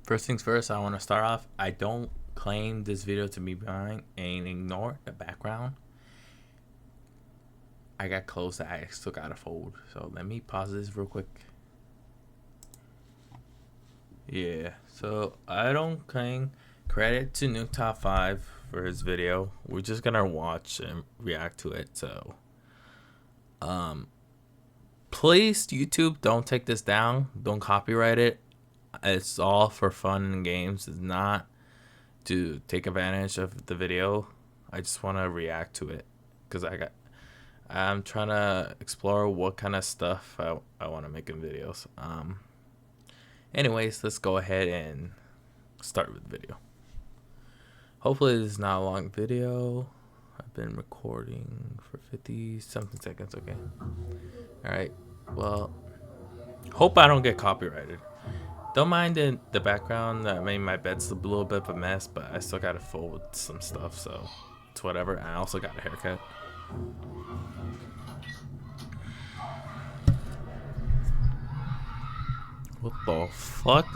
First things first, I want to start off. I don't claim this video to be mine and ignore the background. I got close that I still got to fold. So let me pause this real quick. Yeah, so I don't claim credit to NukesTop5 for his video. We're just going to watch and react to it. So, please, YouTube, don't take this down. Don't copyright it. It's all for fun and games. It's not to take advantage of the video. I just want to react to it because I'm trying to explore what kind of stuff I want to make in videos. Anyways, let's go ahead and start with the video. Hopefully this is not a long video. I've been recording for 50 something seconds. Okay. All right. Well, hope I don't get copyrighted. Don't mind in the background. I mean, my bed's a little bit of a mess, but I still gotta fold some stuff, so it's whatever. I also got a haircut. What the fuck?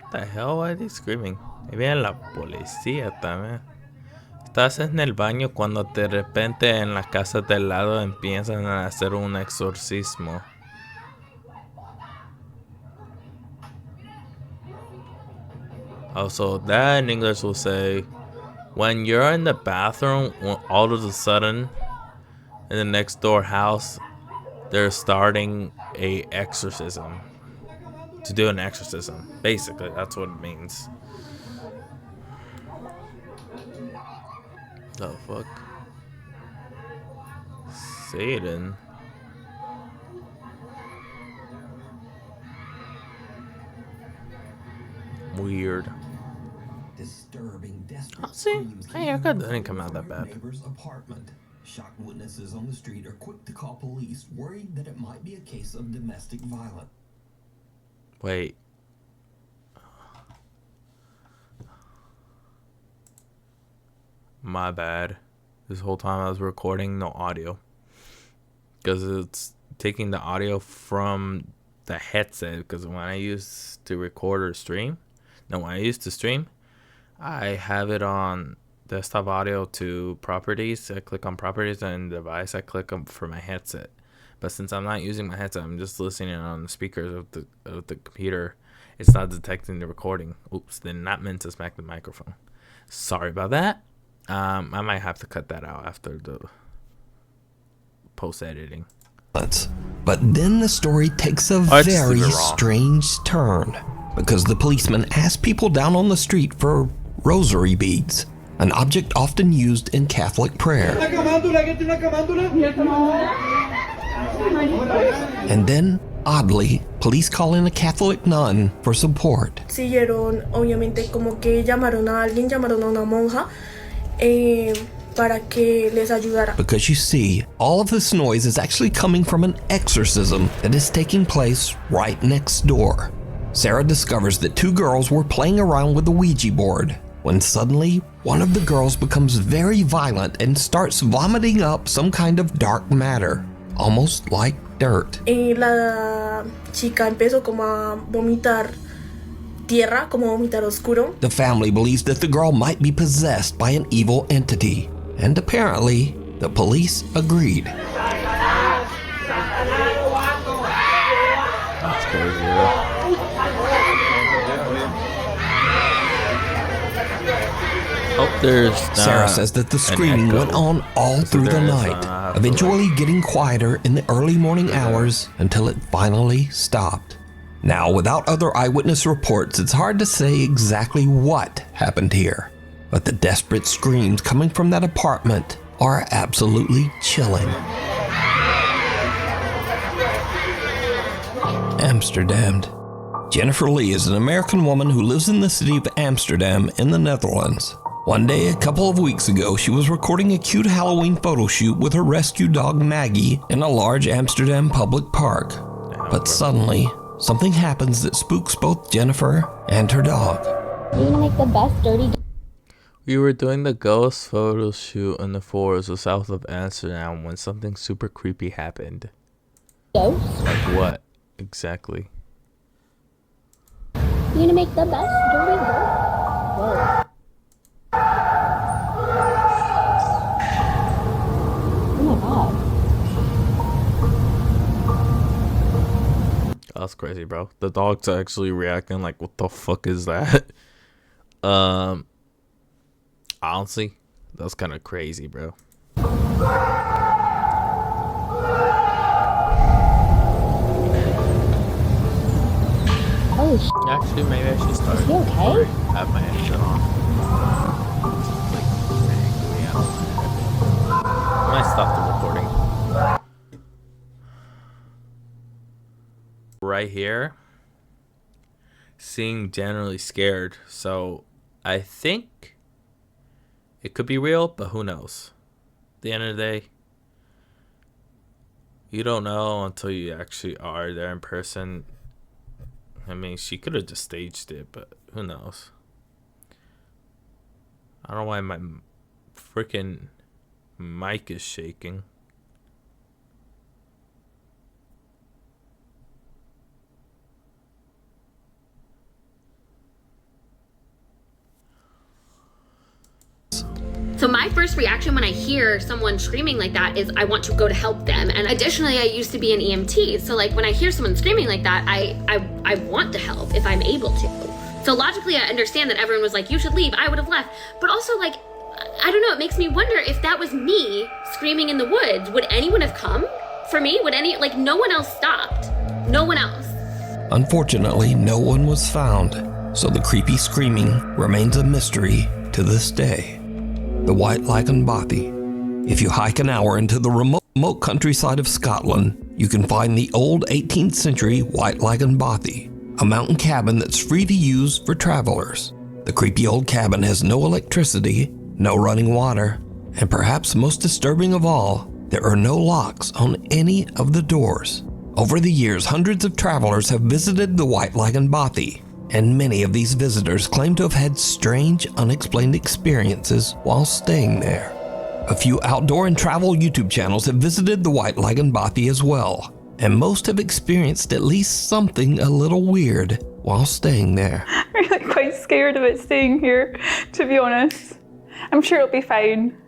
What the hell? Why are they screaming? Ahí viene la policía también. Estás en el baño cuando de repente en la casa del lado empiezan a hacer un exorcismo. Also, that in English will say, when you're in the bathroom, all of a sudden, in the next door house, they're starting a exorcism. To do an exorcism. Basically, that's what it means. The fuck? Satan. Weird. Disturbing, desperate Oh, see, screams my haircut didn't come out that from a bad. neighbor's apartment. Shocked witnesses on the street are quick to call police, worried that it might be a case of domestic violence. Wait. My bad. This whole time I was recording no audio. Because it's taking the audio from the headset. Because when I used to record or stream. No, when I used to stream. I have it on desktop audio to properties. I click on properties and device. I click on for my headset. But since I'm not using my headset, I'm just listening on the speakers of the computer. It's not detecting the recording. Oops, did not meant to smack the microphone. Sorry about that. I might have to cut that out after the post-editing. But then the story takes a very strange turn, because the policeman asked people down on the street for rosary beads, an object often used in Catholic prayer. And then, oddly, police call in a Catholic nun for support. Siguieron, obviamente, como que llamaron a alguien, llamaron a una monja para que les ayudara. Because you see, all of this noise is actually coming from an exorcism that is taking place right next door. Sarah discovers that two girls were playing around with the Ouija board, when suddenly, one of the girls becomes very violent and starts vomiting up some kind of dark matter, almost like dirt. La chica empezó como a vomitar tierra, como vomitar oscuro. The family believes that the girl might be possessed by an evil entity, and apparently, the police agreed. That's crazy, bro. Sarah says that the screaming went on all through the night, eventually getting quieter in the early morning hours until it finally stopped. Now, without other eyewitness reports, it's hard to say exactly what happened here, but the desperate screams coming from that apartment are absolutely chilling. Amsterdam. Jennifer Lee is an American woman who lives in the city of Amsterdam in the Netherlands. One day, a couple of weeks ago, she was recording a cute Halloween photo shoot with her rescue dog Maggie in a large Amsterdam public park. But suddenly, something happens that spooks both Jennifer and her dog. You're gonna make the best dirty. We were doing the ghost photo shoot in the forest south of Amsterdam when something super creepy happened. Ghost? Like what? Exactly. You gonna make the best dirty work? Whoa. Oh my god. That's crazy, bro. The dog's actually reacting like, what the fuck is that? Honestly, that's kind of crazy, bro. Holy sh**. Actually, maybe I should start. Is he okay? Have my engine on. Like, angry. I might stop the recording. Right here, seeing generally scared. So I think it could be real, but who knows? At the end of the day, you don't know until you actually are there in person. I mean, she could have just staged it, but who knows? I don't know why my freaking mic is shaking. So my first reaction when I hear someone screaming like that is I want to go to help them. And additionally, I used to be an EMT. So like when I hear someone screaming like that, I want to help if I'm able to. So logically, I understand that everyone was like, you should leave. I would have left. But also like, I don't know, it makes me wonder if that was me screaming in the woods, would anyone have come for me? Would any, like no one else stopped. No one else. Unfortunately, no one was found, so the creepy screaming remains a mystery to this day. The White Lichen Bothy. If you hike an hour into the remote countryside of Scotland, you can find the old 18th century White Lichen Bothy, a mountain cabin that's free to use for travelers. The creepy old cabin has no electricity, no running water, and perhaps most disturbing of all, there are no locks on any of the doors. Over the years, hundreds of travelers have visited the White Lichen Bothy, and many of these visitors claim to have had strange, unexplained experiences while staying there. A few outdoor and travel YouTube channels have visited the White Lichen Bothy as well, and most have experienced at least something a little weird while staying there. I'm really quite scared about staying here, to be honest. I'm sure it'll be fine.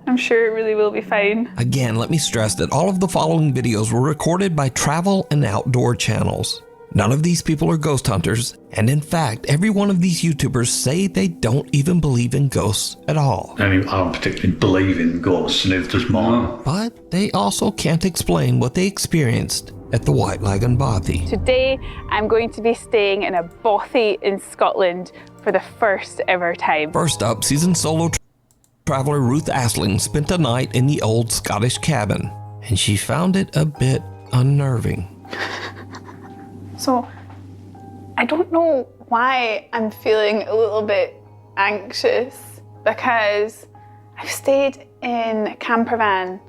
I'm sure it really will be fine. Again, let me stress that all of the following videos were recorded by travel and outdoor channels. None of these people are ghost hunters, and in fact, every one of these YouTubers say they don't even believe in ghosts at all. I don't particularly believe in ghosts, neither does mine. But they also can't explain what they experienced at the White Lichen Bothy. Today, I'm going to be staying in a bothy in Scotland for the first ever time. First up, seasoned solo traveler Ruth Asling spent a night in the old Scottish cabin, and she found it a bit unnerving. So, I don't know why I'm feeling a little bit anxious, because I've stayed in a camper van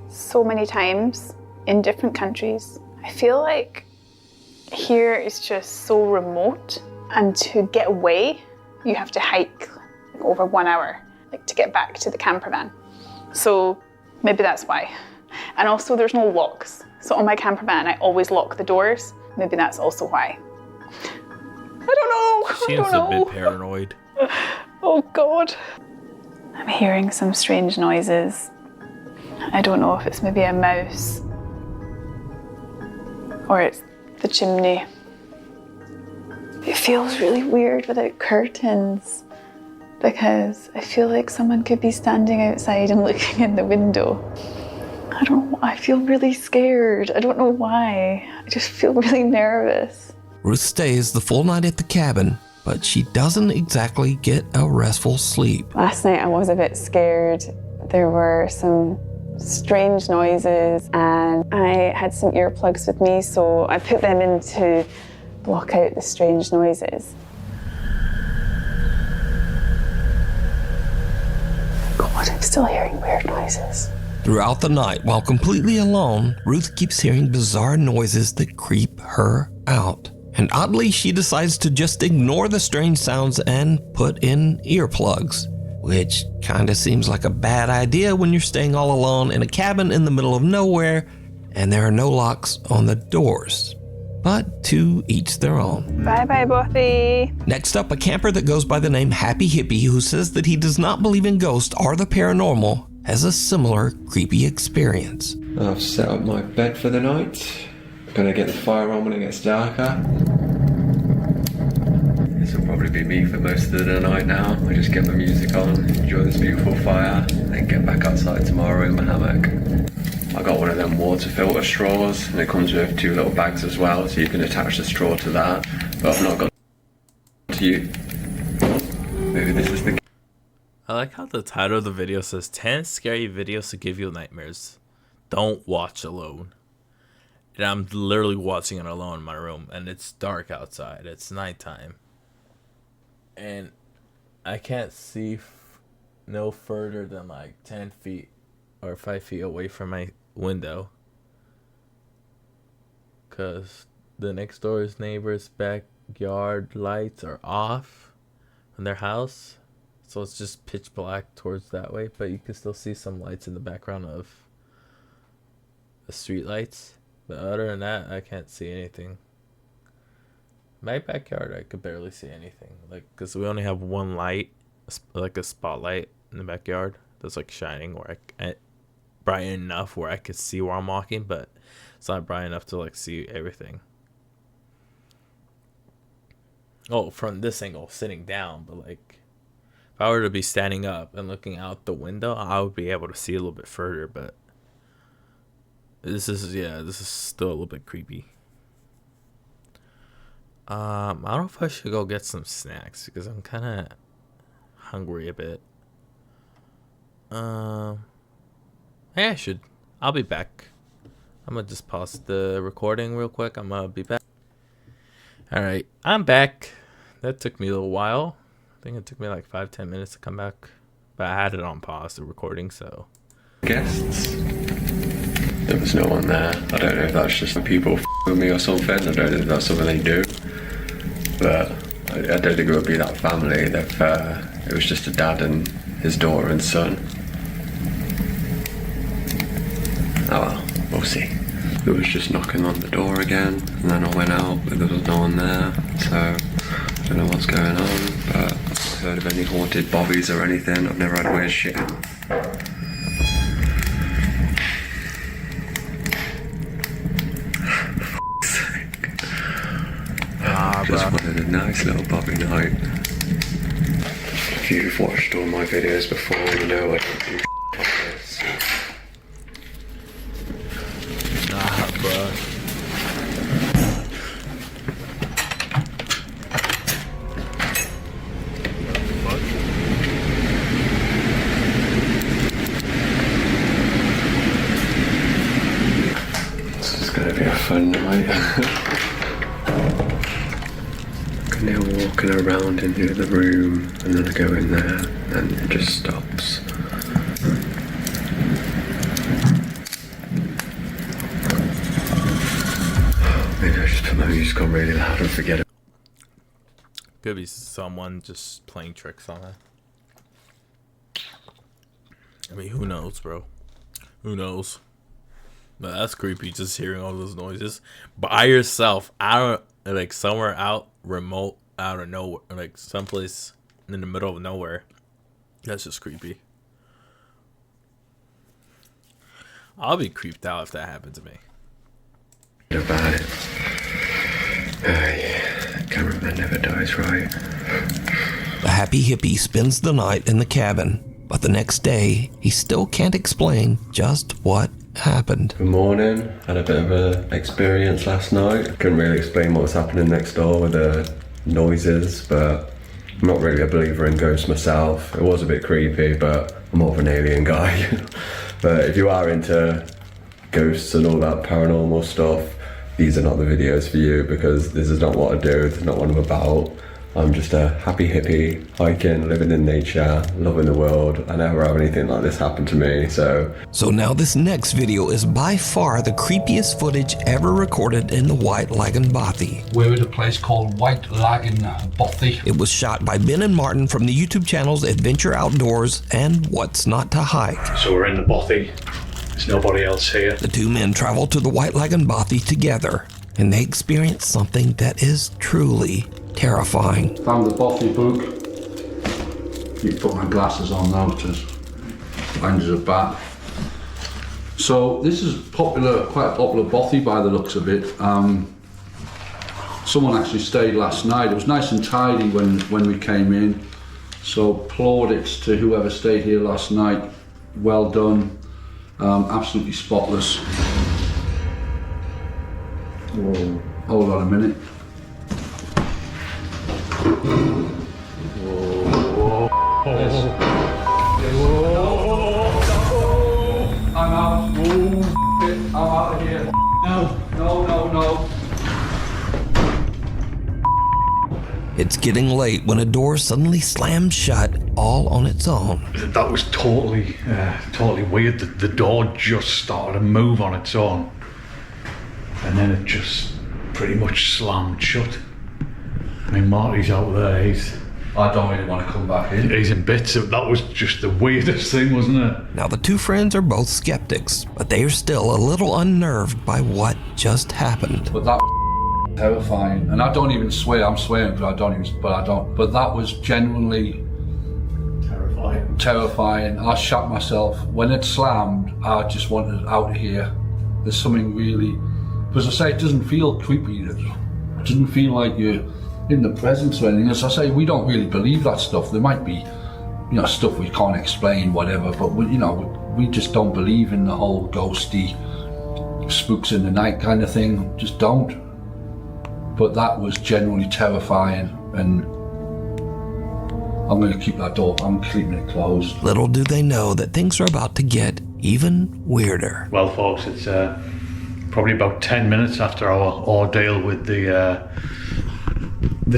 so many times in different countries. I feel like here is just so remote, and to get away, you have to hike over 1 hour, like to get back to the camper van. So maybe that's why. And also there's no locks. So on my camper van, I always lock the doors. Maybe that's also why. I don't know. Seems a bit paranoid. Oh God. I'm hearing some strange noises. I don't know if it's maybe a mouse or it's the chimney. It feels really weird without curtains because I feel like someone could be standing outside and looking in the window. I don't know, I feel really scared. I don't know why. I just feel really nervous. Ruth stays the full night at the cabin, but she doesn't exactly get a restful sleep. Last night I was a bit scared. There were some strange noises and I had some earplugs with me, so I put them in to block out the strange noises. God, I'm still hearing weird noises. Throughout the night, while completely alone, Ruth keeps hearing bizarre noises that creep her out. And oddly, she decides to just ignore the strange sounds and put in earplugs. which kinda seems like a bad idea when you're staying all alone in a cabin in the middle of nowhere and there are no locks on the doors. But to each their own. Bye-bye, Buffy. Next up, a camper that goes by the name Happy Hippie, who says that he does not believe in ghosts or the paranormal, has a similar creepy experience. I've set up my bed for the night. Gonna get the fire on when it gets darker. This will probably be me for most of the night now. I just get my music on, enjoy this beautiful fire, then get back outside tomorrow in my hammock. I got one of them water filter straws, and it comes with 2 little bags as well, so you can attach the straw to that. But I've not got to you. Maybe this is the... I like how the title of the video says 10 scary videos to give you nightmares. Don't watch alone. And I'm literally watching it alone in my room, and it's dark outside. It's nighttime. And I can't see no further than like 10 feet or 5 feet away from my window. Because the next door's neighbor's backyard lights are off in their house. So it's just pitch black towards that way, but you can still see some lights in the background of the street lights. But other than that, I can't see anything. My backyard, I could barely see anything. Like, because we only have one light, like a spotlight in the backyard that's like shining where bright enough where I could see where I'm walking, but it's not bright enough to like see everything. Oh, from this angle, sitting down, but like if I were to be standing up and looking out the window, I would be able to see a little bit further, but this is still a little bit creepy. I don't know if I should go get some snacks because I'm kind of hungry a bit. Yeah, I should. I'll be back. I'm gonna just pause the recording real quick. I'm gonna be back. Alright, I'm back. That took me a little while. I think it took me like 5-10 minutes to come back. But I had it on pause, the recording, so. Guests. There was no one there. I don't know if that's just people with me or something. I don't know if that's something they do. But I don't think it would be that family. It was just a dad and his daughter and son. Oh well, we'll see. It was just knocking on the door again, and then I went out, but there was no one there, so I don't know what's going on, but I've not heard of any haunted bobbies or anything. I've never had weird shit. Just wanted a nice little bobby night. If you've watched all my videos before, you know I don't do like this. Nah, bro. This is gonna be a fun night. Now walking around into the room, and then I go in there, and it just stops. Maybe I just put my music on really loud and forget it. Could be someone just playing tricks on it. I mean, who knows, bro? Who knows? But that's creepy, just hearing all those noises by yourself. Like somewhere out remote, out of nowhere, like someplace in the middle of nowhere. That's just creepy. I'll be creeped out if that happened to me. About it. Yeah, cameraman never dies, right? The Happy Hippie spends the night in the cabin, but the next day, he still can't explain just what happened. Good morning. Had a bit of an experience last night. Couldn't really explain what was happening next door with the noises, but I'm not really a believer in ghosts myself. It was a bit creepy, but I'm more of an alien guy. But if you are into ghosts and all that paranormal stuff, these are not the videos for you, because this is not what I do. It's not what I'm about. I'm just a happy hippie, hiking, living in nature, loving the world. I never have anything like this happen to me, so now this next video is by far the creepiest footage ever recorded in the White Lagoon Bothy. We're at a place called White Lagoon Bothy. It was shot by Ben and Martin from the YouTube channels Adventure Outdoors and What's Not to Hike. So we're in the Bothy. There's nobody else here. The two men traveled to the White Lagoon Bothy together, and they experienced something that is truly terrifying. Found the Bothy book. You put my glasses on now to find as a bat. So this is popular, quite a popular Bothy by the looks of it. Someone actually stayed last night. It was nice and tidy when we came in. So plaudits to whoever stayed here last night. Well done. Absolutely spotless. Whoa. Hold on a minute. Whoa. I'm out. I'm out of here. No. It's getting late when a door suddenly slams shut all on its own. That was totally weird. The door just started to move on its own. And then it just pretty much slammed shut. I mean, Marty's out there, I don't really want to come back in. he's in bits. That was just the weirdest thing, wasn't it? Now the two friends are both skeptics, but they are still a little unnerved by what just happened. But that was terrifying. And I don't even swear. I'm swearing, but I don't. But that was genuinely terrifying. I shot myself. When it slammed, I just wanted out of here. There's something really... Because I say, it doesn't feel creepy. It doesn't feel like you're in the presence or anything. As I say, we don't really believe that stuff. There might be, stuff we can't explain, whatever, but we just don't believe in the whole ghosty, spooks in the night kind of thing. Just don't. But that was genuinely terrifying, and I'm going to keep that door. I'm keeping it closed. Little do they know that things are about to get even weirder. Well, folks, it's probably about 10 minutes after our ordeal with the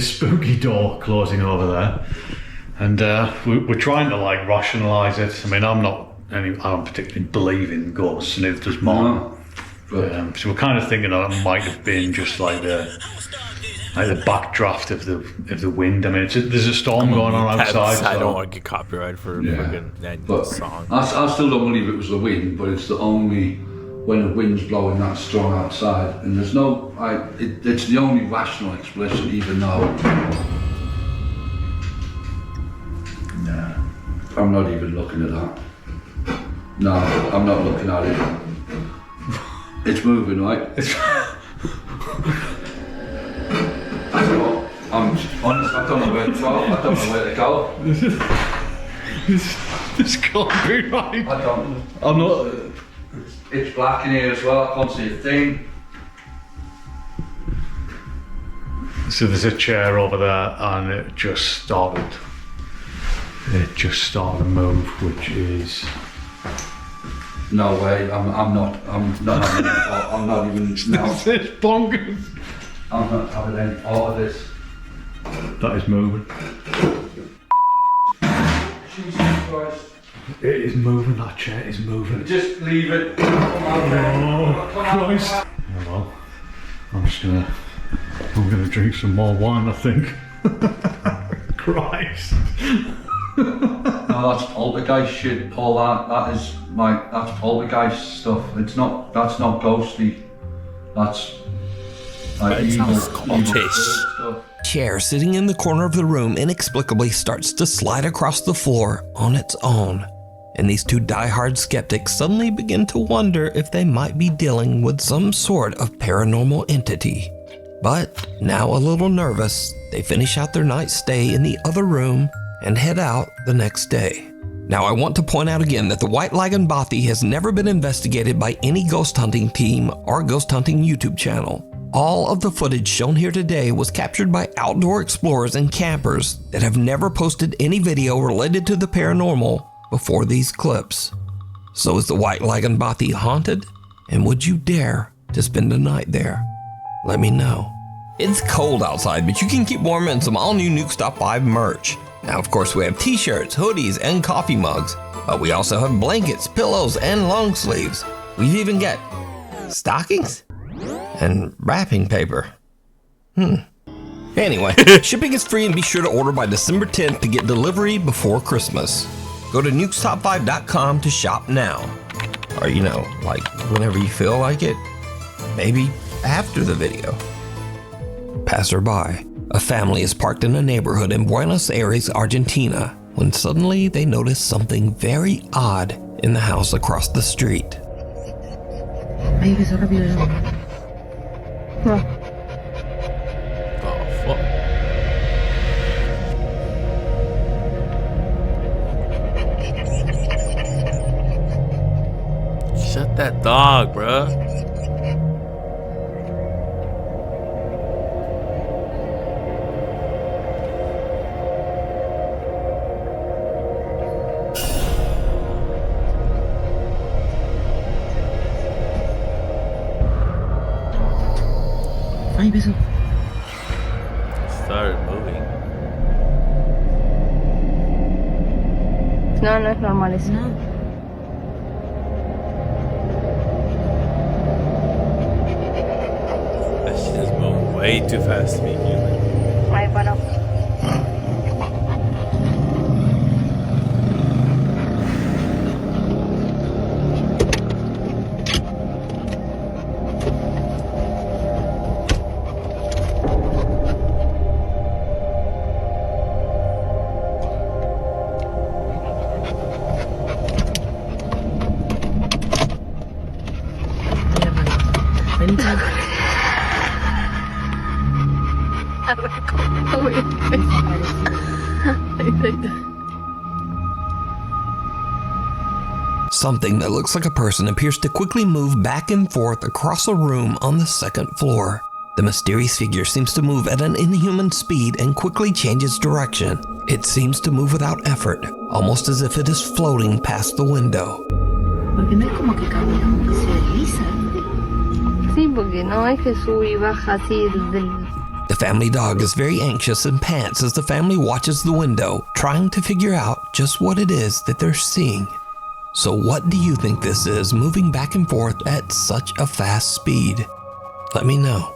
spooky door closing over there, and we're trying to rationalise it. I mean, I don't particularly believe in ghosts, and neither does Martin. So we're kind of thinking that it might have been just like the backdraft of the wind. I mean, there's a storm going on outside. I don't want to get copyrighted for that song. I still don't believe it was the wind, but it's the only when the wind's blowing that strong outside, and there's no. It's the only rational explanation, even though. Nah, I'm not even looking at that. No, I'm not looking at it. It's moving, right? I'm honest, I don't know where to go. I don't know where to go. This can't be right. I'm not. It's black in here as well. I can't see a thing. So there's a chair over there, and it just started to move, which is. No way. I'm not even. No. This is bonkers. I'm not having any part of this. That is moving. Jesus Christ. It is moving, that chair is moving. Just leave it. Come Oh, Christ. Oh, well, I'm gonna drink some more wine, I think. Christ. No, that's poltergeist shit, Paul. That's poltergeist stuff. That's not ghostly. That's evil stuff. Chair sitting in the corner of the room inexplicably starts to slide across the floor on its own. And these two diehard skeptics suddenly begin to wonder if they might be dealing with some sort of paranormal entity. But now a little nervous, they finish out their night stay in the other room and head out the next day. Now I want to point out again that the White Lagoon Bothy has never been investigated by any ghost hunting team or ghost hunting YouTube channel. All of the footage shown here today was captured by outdoor explorers and campers that have never posted any video related to the paranormal before these clips. So is the White Lagoon Bothy haunted? And would you dare to spend a night there? Let me know. It's cold outside, but you can keep warm in some all-new NukesTop5 merch. Now, of course, we have t-shirts, hoodies, and coffee mugs, but we also have blankets, pillows, and long sleeves. We even get stockings and wrapping paper. Anyway, shipping is free and be sure to order by December 10th to get delivery before Christmas. Go to NukesTop5.com to shop now. Or, like whenever you feel like it. Maybe after the video. Passerby. A family is parked in a neighborhood in Buenos Aires, Argentina, when suddenly they notice something very odd in the house across the street. Shut that dog, bruh. Started moving. No, no es normal eso. No. That shit is moving way too fast to be human. Ay, para. Something that looks like a person appears to quickly move back and forth across a room on the second floor. The mysterious figure seems to move at an inhuman speed and quickly changes direction. It seems to move without effort, almost as if it is floating past the window. Porque no es como que camina, como que se desliza. Sí, porque no es que sube y baja así del... The family dog is very anxious and pants as the family watches the window, trying to figure out just what it is that they're seeing. So what do you think this is, moving back and forth at such a fast speed? Let me know.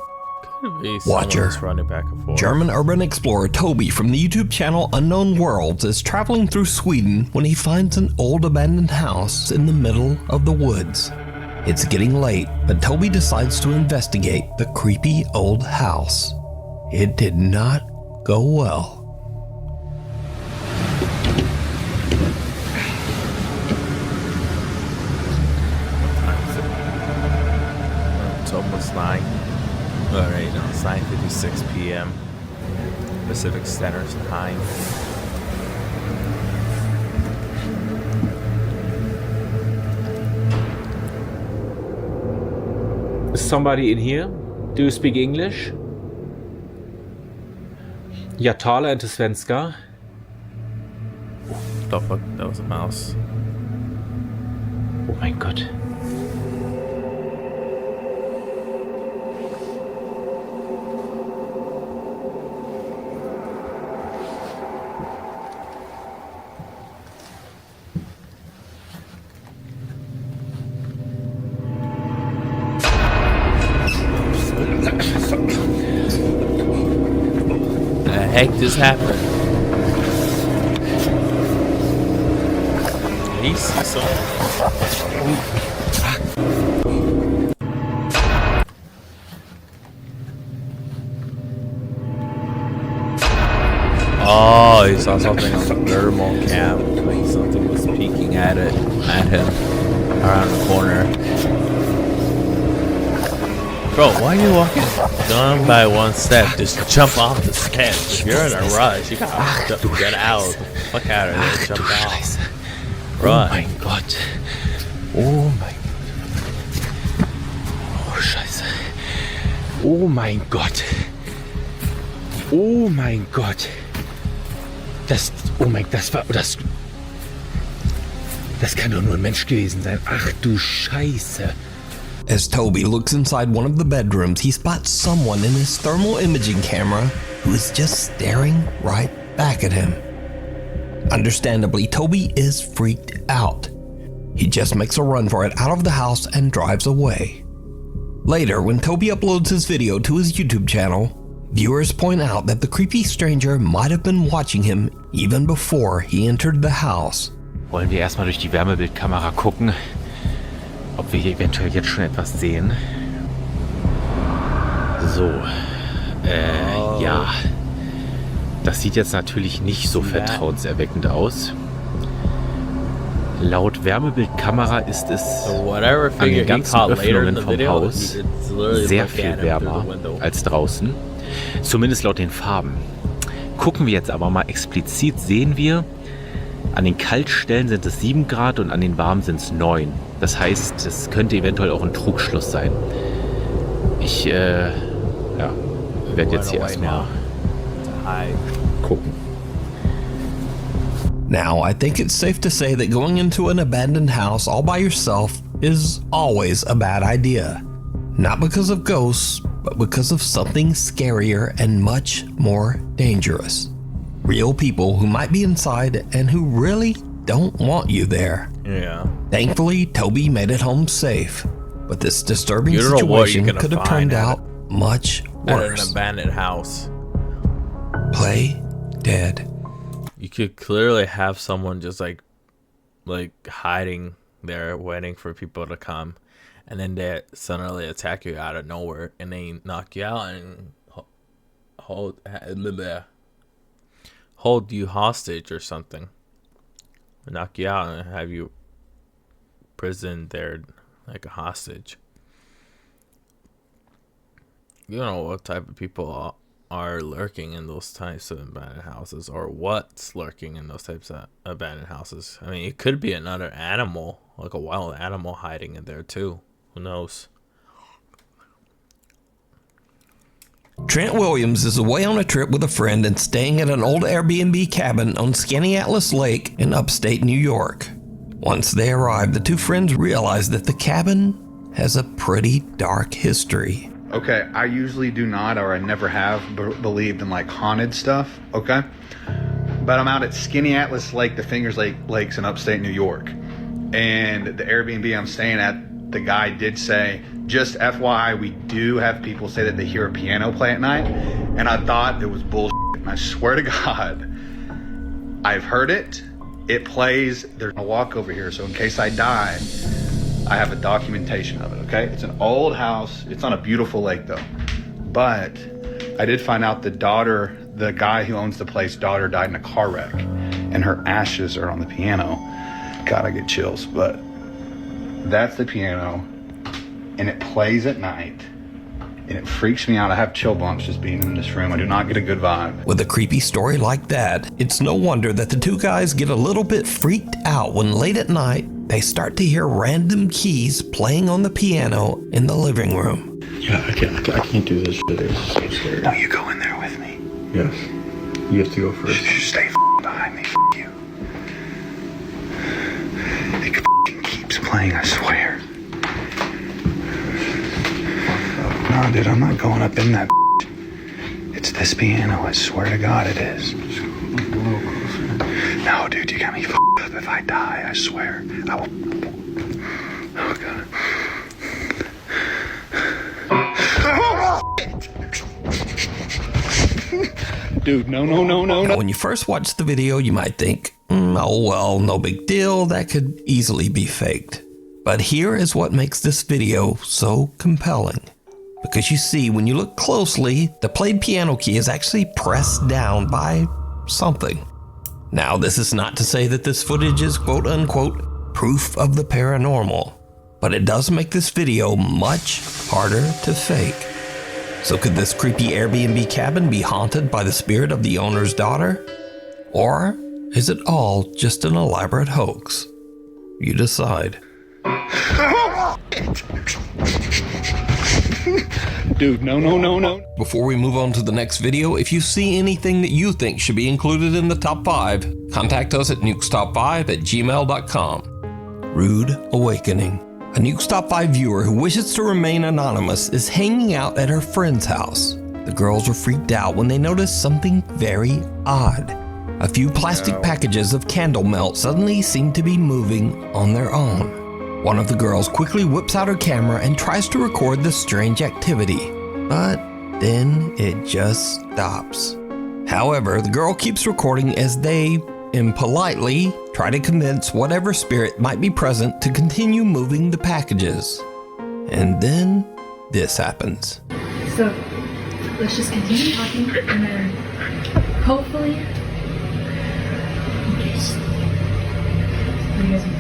Could be Watcher. running back and forth. German urban explorer Toby from the YouTube channel Unknown Worlds is traveling through Sweden when he finds an old abandoned house in the middle of the woods. It's getting late, but Toby decides to investigate the creepy old house. It did not go well. It's almost 9. Alright, no, it's 9:56 p.m. Pacific Standard Time. Is somebody in here? Do you speak English? Jag talar inte svenska. The fuck? That was a mouse. Oh mein Gott. The heck just happened? He sees something. Oh, he saw something on the thermal cam. Like something was peeking at him around the corner. Bro, why are you walking down by one step? Just jump off the steps. If you're in a rush, you gotta get out. Fuck out of there. Jump out. Run. Oh mein Gott. Oh mein Gott. Oh Scheiße. Oh mein Gott. Oh mein Gott. Das kann doch nur ein Mensch gewesen sein. Ach du Scheiße. As Toby looks inside one of the bedrooms, he spots someone in his thermal imaging camera who is just staring right back at him. Understandably, Toby is freaked out. He just makes a run for it out of the house and drives away. Later, when Toby uploads his video to his YouTube channel, viewers point out that the creepy stranger might have been watching him even before he entered the house. Wollen wir erstmal durch die Wärmebildkamera gucken, ob wir hier eventuell jetzt schon etwas sehen. So, ja. Das sieht jetzt natürlich nicht so vertrauenserweckend aus. Laut Wärmebildkamera ist es an den ganzen Öffnungen vom Haus sehr viel wärmer als draußen. Zumindest laut den Farben. Gucken wir jetzt aber mal explizit, sehen wir, an den Kaltstellen sind es 7 Grad und an den warmen sind es 9. Das heißt, es könnte eventuell auch ein Trugschluss sein. Ich werde jetzt hier erstmal gucken. Now, I think it's safe to say that going into an abandoned house all by yourself is always a bad idea. Not because of ghosts, but because of something scarier and much more dangerous. Real people who might be inside and who really don't want you there. Yeah. Thankfully, Toby made it home safe, but this disturbing situation could have turned out much worse. At an abandoned house. Play dead. You could clearly have someone just like hiding there waiting for people to come, and then they suddenly attack you out of nowhere and they knock you out and hold you hostage or something, knock you out and have you prisoned there like a hostage. You don't know what type of people are lurking in those types of abandoned houses, or what's lurking in those types of abandoned houses. I mean, it could be another animal, like a wild animal hiding in there too. Who knows? Trent Williams is away on a trip with a friend and staying at an old Airbnb cabin on Skaneateles Lake in upstate New York. Once they arrive, the two friends realize that the cabin has a pretty dark history. Okay, I usually do not, or I never have believed in like haunted stuff, okay? But I'm out at Skaneateles Lake, the Fingers Lakes in upstate New York. And the Airbnb I'm staying at, the guy did say, just FYI, we do have people say that they hear a piano play at night. And I thought it was bullshit. And I swear to God, I've heard it. It plays. There's a walk over here, so in case I die, I have a documentation of it, okay? It's an old house. It's on a beautiful lake, though. But I did find out the guy who owns the place, daughter died in a car wreck, and her ashes are on the piano. God, I get chills, but that's the piano, and it plays at night, and it freaks me out. I have chill bumps just being in this room. I do not get a good vibe. With a creepy story like that, it's no wonder that the two guys get a little bit freaked out when late at night, they start to hear random keys playing on the piano in the living room. Yeah, I can't do this shit. It's so scary. No, you go in there with me. Yes. You have to go first. Just stay behind me. You. It keeps playing, I swear. No, dude, I'm not going up in that. It's this piano, I swear to God it is. No, dude, you got me up. If I die, I swear, I will. Oh, God. Dude, no. When you first watch the video, you might think, oh well, no big deal, that could easily be faked. But here is what makes this video so compelling. Because you see, when you look closely, the played piano key is actually pressed down by something. Now, this is not to say that this footage is quote-unquote proof of the paranormal, but it does make this video much harder to fake. So could this creepy Airbnb cabin be haunted by the spirit of the owner's daughter? Or is it all just an elaborate hoax? You decide. Dude, no. Before we move on to the next video, if you see anything that you think should be included in the top 5, contact us at nukestop5@gmail.com. Rude Awakening. A NukesTop5 viewer who wishes to remain anonymous is hanging out at her friend's house. The girls are freaked out when they notice something very odd. A few plastic packages of candle melt suddenly seem to be moving on their own. One of the girls quickly whips out her camera and tries to record the strange activity, but then it just stops. However, the girl keeps recording as they, impolitely, try to convince whatever spirit might be present to continue moving the packages. And then this happens. So let's just continue talking and then hopefully. What do you guys mean?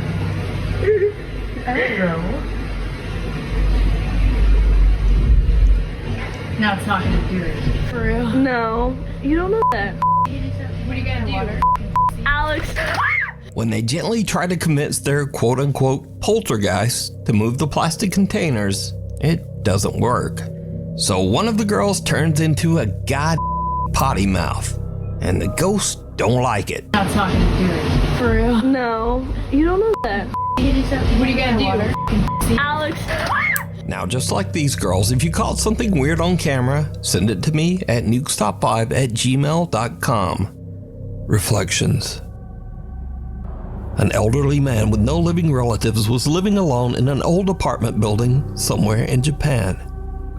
I don't know. Now it's not gonna do it. For real? No, you don't know that. What are you gonna do? Alex. When they gently try to convince their quote-unquote poltergeist to move the plastic containers, it doesn't work. So one of the girls turns into a potty mouth, and the ghosts don't like it. Now it's not gonna do it. For real? No, you don't know that. What are you gonna do? Alex. Now, just like these girls, if you caught something weird on camera, send it to me at nukestop5@gmail.com. Reflections. An elderly man with no living relatives was living alone in an old apartment building somewhere in Japan.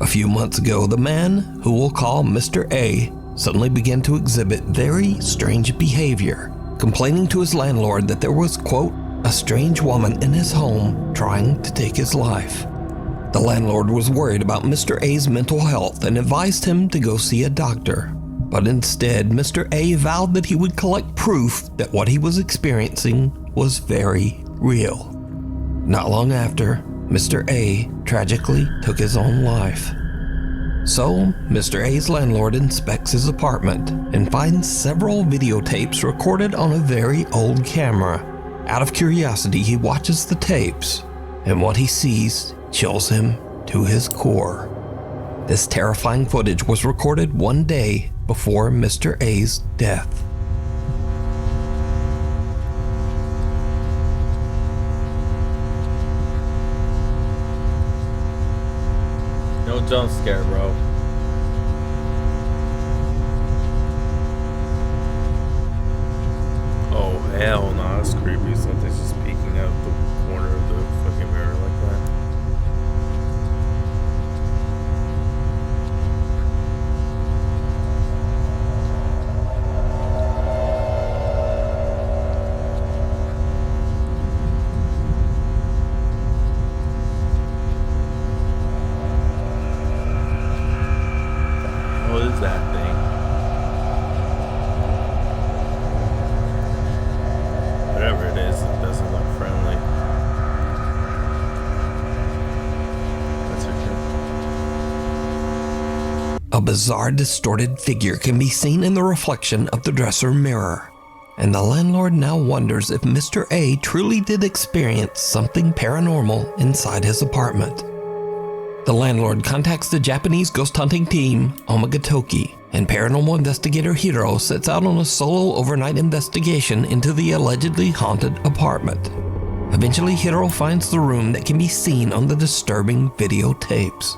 A few months ago, the man, who we'll call Mr. A, suddenly began to exhibit very strange behavior, complaining to his landlord that there was, quote, a strange woman in his home trying to take his life. The landlord was worried about Mr. A's mental health and advised him to go see a doctor. But instead, Mr. A vowed that he would collect proof that what he was experiencing was very real. Not long after, Mr. A tragically took his own life. So, Mr. A's landlord inspects his apartment and finds several videotapes recorded on a very old camera. Out of curiosity, he watches the tapes, and what he sees chills him to his core. This terrifying footage was recorded one day before Mr. A's death. No jump scare, bro. Oh, hell no, that's creepy. Something's just peeking out the corner of the fucking mirror like that. What is that thing? Whatever it is, it doesn't look friendly. That's okay. A bizarre, distorted figure can be seen in the reflection of the dresser mirror, and the landlord now wonders if Mr. A truly did experience something paranormal inside his apartment. The landlord contacts the Japanese ghost hunting team, Omagatoki, and paranormal investigator Hiro sets out on a solo overnight investigation into the allegedly haunted apartment. Eventually, Hiro finds the room that can be seen on the disturbing videotapes.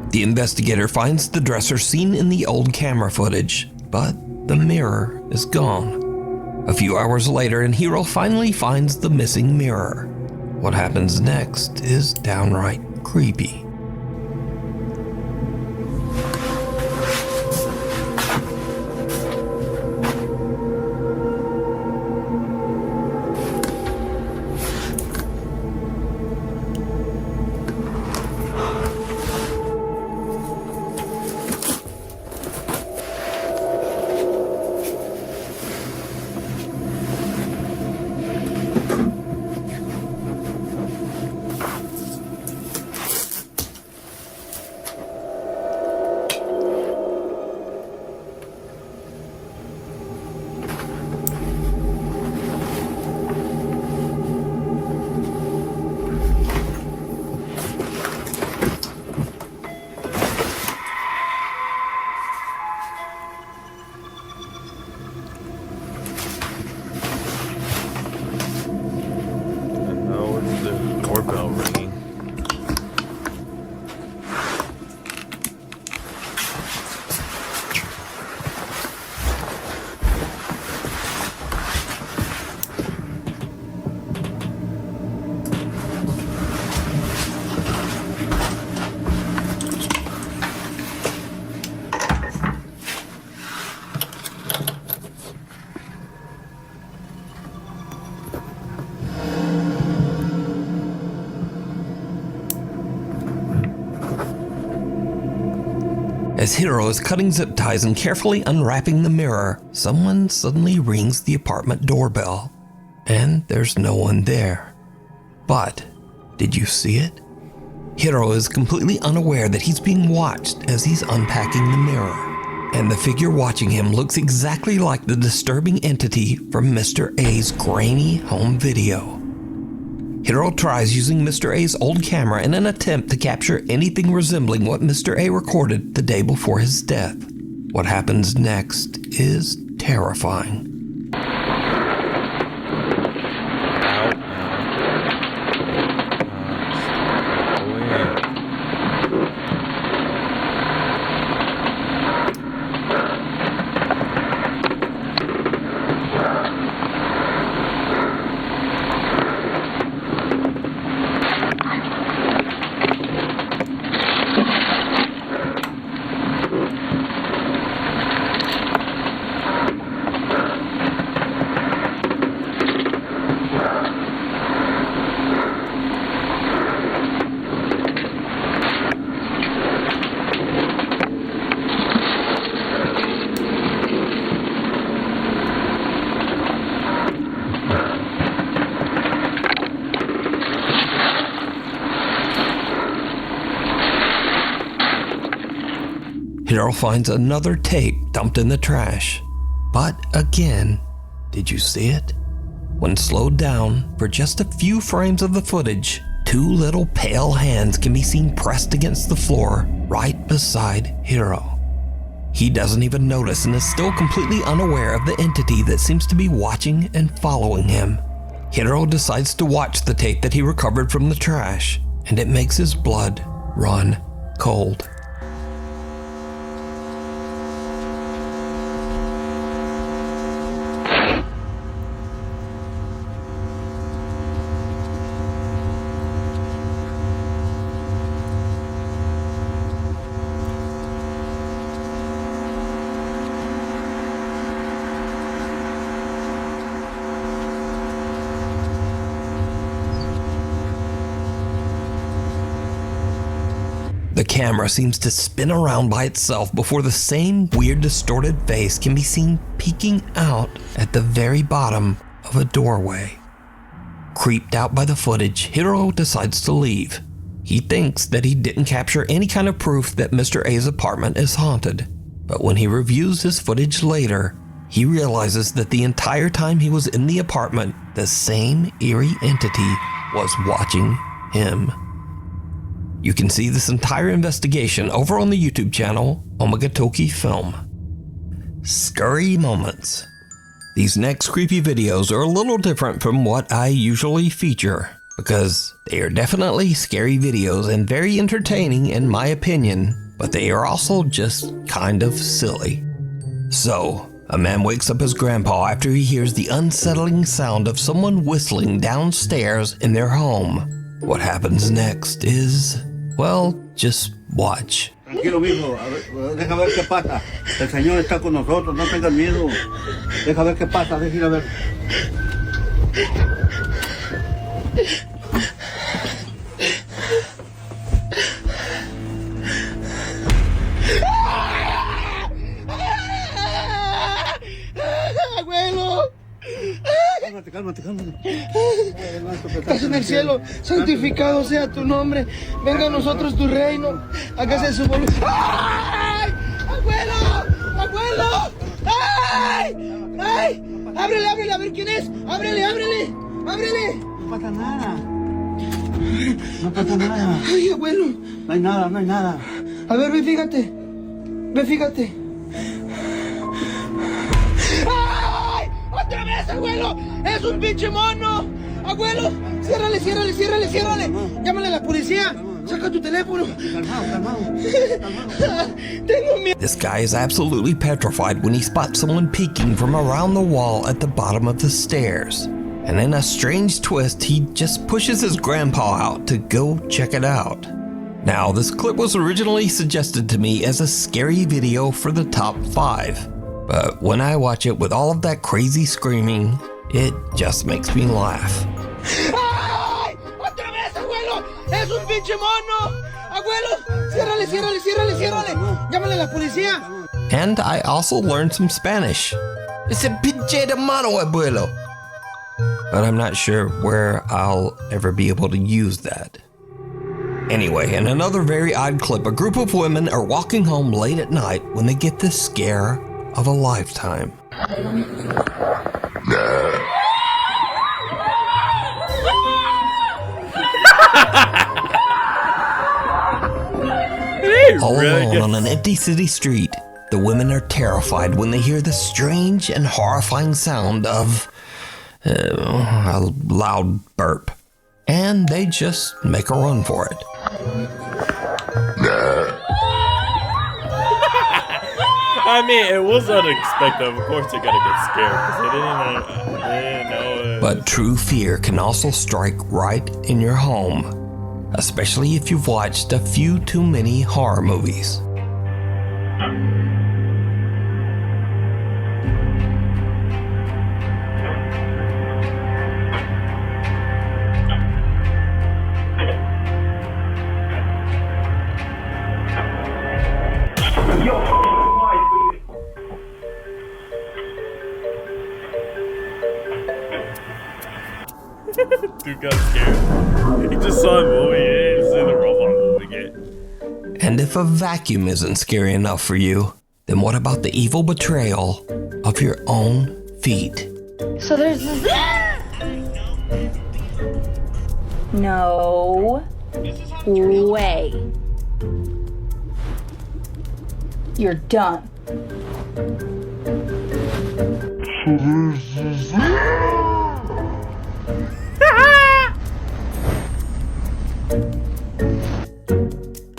The investigator finds the dresser seen in the old camera footage, but the mirror is gone. A few hours later, and Hiro finally finds the missing mirror. What happens next is downright creepy. the doorbell ringing. As Hiro is cutting zip ties and carefully unwrapping the mirror, someone suddenly rings the apartment doorbell. And there's no one there. But, did you see it? Hiro is completely unaware that he's being watched as he's unpacking the mirror. And the figure watching him looks exactly like the disturbing entity from Mr. A's grainy home video. Hiro tries using Mr. A's old camera in an attempt to capture anything resembling what Mr. A recorded the day before his death. What happens next is terrifying. Hiro finds another tape dumped in the trash. But again, did you see it? When slowed down for just a few frames of the footage, two little pale hands can be seen pressed against the floor right beside Hiro. He doesn't even notice and is still completely unaware of the entity that seems to be watching and following him. Hiro decides to watch the tape that he recovered from the trash, and it makes his blood run cold. The camera seems to spin around by itself before the same weird distorted face can be seen peeking out at the very bottom of a doorway. Creeped out by the footage, Hiro decides to leave. He thinks that he didn't capture any kind of proof that Mr. A's apartment is haunted. But when he reviews his footage later, he realizes that the entire time he was in the apartment, the same eerie entity was watching him. You can see this entire investigation over on the YouTube channel, Omagatoki Film. Scary moments. These next creepy videos are a little different from what I usually feature, because they are definitely scary videos and very entertaining in my opinion, but they are also just kind of silly. So, a man wakes up his grandpa after he hears the unsettling sound of someone whistling downstairs in their home. What happens next is, well, just watch. Tranquilo, mijo. Deja ver qué pasa. El Señor está con nosotros. No tengas miedo. Deja ver qué pasa. Deja ir a ver. Abuelo. Cálmate. Estás en el cielo, santificado sea tu nombre. Venga a nosotros tu reino. Hágase su voluntad. ¡Ay! ¡Abuelo! ¡Ay! Ábrele, a ver quién es. Ábrele. No pasa nada. Ay, abuelo. No hay nada. A ver, ve, fíjate. ¡Ay! ¡Otra vez, abuelo! ¡Es un pinche mono! Abuelo, ciérrale, ciérrale, ciérrale, ciérrale. Llámale a la policía. Saca tu teléfono. Tengo miedo. This guy is absolutely petrified when he spots someone peeking from around the wall at the bottom of the stairs. And in a strange twist, he just pushes his grandpa out to go check it out. Now, this clip was originally suggested to me as a scary video for the top 5. But when I watch it with all of that crazy screaming, it just makes me laugh. ¡Ay! ¡Otra vez, abuelo! ¡Es un pinche mono! ¡Abuelo! ¡Ciérrale, ciérrale, ciérrale, ciérrale! ¡Llámale a la policía! And I also learned some Spanish. It's a pinche de mano, abuelo. But I'm not sure where I'll ever be able to use that. Anyway, in another very odd clip, a group of women are walking home late at night when they get the scare of a lifetime. All alone on an empty city street, the women are terrified when they hear the strange and horrifying sound of a loud burp. And they just make a run for it. I mean, it was unexpected. Of course they're gonna get scared because they didn't know. But true fear can also strike right in your home, especially if you've watched a few too many horror movies. Dude got scared. He just saw a movie. He didn't see the robot moving it. And if a vacuum isn't scary enough for you, then what about the evil betrayal of your own feet? So there's no way. You're done.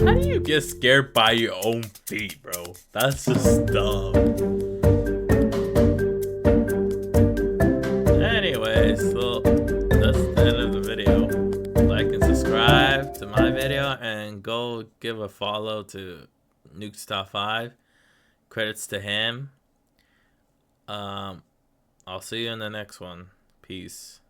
How do you get scared by your own feet, bro? That's just dumb. Anyways, so that's the end of the video. Like and subscribe to my video and go give a follow to NukesTop5. Credits to him. I'll see you in the next one. Peace.